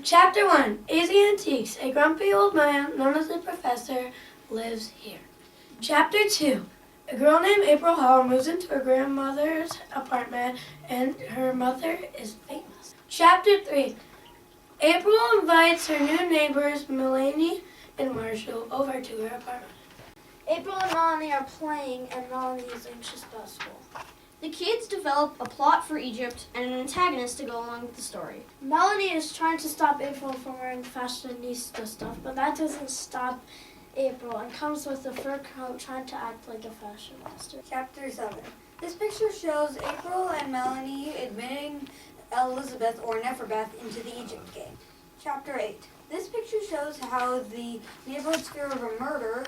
Chapter 1, Easy Antiques. A grumpy old man, known as the professor, lives here. Chapter 2, a girl named April Hall moves into her grandmother's apartment and her mother is famous. Chapter 3, April invites her new neighbors, Melanie and Marshall, over to her apartment. April and Melanie are playing and Melanie is anxious about school. The kids develop a plot for Egypt and an antagonist to go along with the story. Melanie is trying to stop April from wearing fashionista stuff, but that doesn't stop April and comes with a fur coat trying to act like a fashionista. Chapter 7. This picture shows April and Melanie admitting Elizabeth or Neferbeth into the Egypt game. Chapter 8. This picture shows how the neighborhood's fear of a murder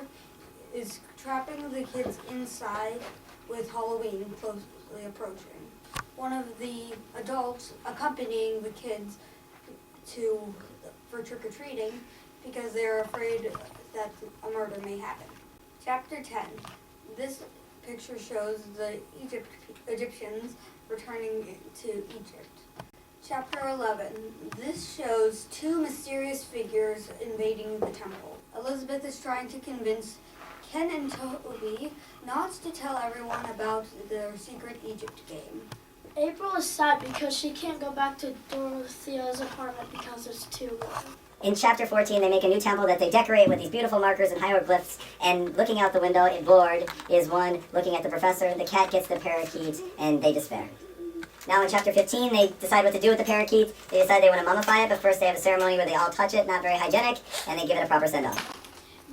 is trapping the kids inside with Halloween closely approaching. One of the adults accompanying the kids for trick-or-treating because they're afraid that a murder may happen. Chapter 10. This picture shows the Egyptians returning to Egypt. Chapter 11. This shows two mysterious figures invading the temple. Elizabeth is trying to convince Ken and Toby not to tell everyone about their secret Egypt game. April is sad because she can't go back to Dorothea's apartment because it's too warm. In chapter 14, they make a new temple that they decorate with these beautiful markers and hieroglyphs, and looking out the window, bored is one looking at the professor, the cat gets the parakeet, and they despair. Now in chapter 15, they decide what to do with the parakeet. They decide they want to mummify it, but first they have a ceremony where they all touch it, not very hygienic, and they give it a proper send-off.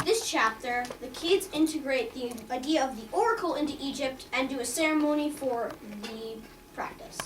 This chapter, the kids integrate the idea of the oracle into Egypt and do a ceremony for the practice.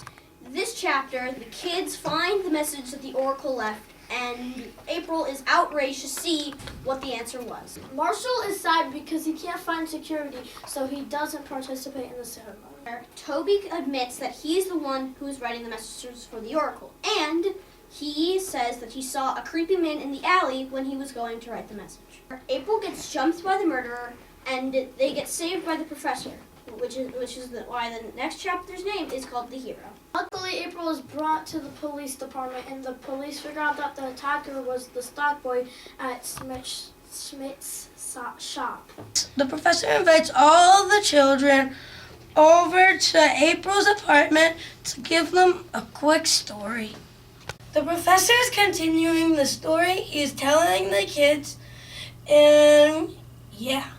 This chapter, the kids find the message that the oracle left, and April is outraged to see what the answer was. Marshall is sad because he can't find security, so he doesn't participate in the ceremony. Toby admits that he's the one who's writing the messages for the oracle, and he says that he saw a creepy man in the alley when he was going to write the message. April gets jumped by the murderer, and they get saved by the professor, which is why the next chapter's name is called The Hero. Luckily, April is brought to the police department, and the police figure out that the attacker was the stock boy at Schmidt's shop. The professor invites all the children over to April's apartment to give them a quick story. The professor is continuing the story he's telling the kids, and yeah.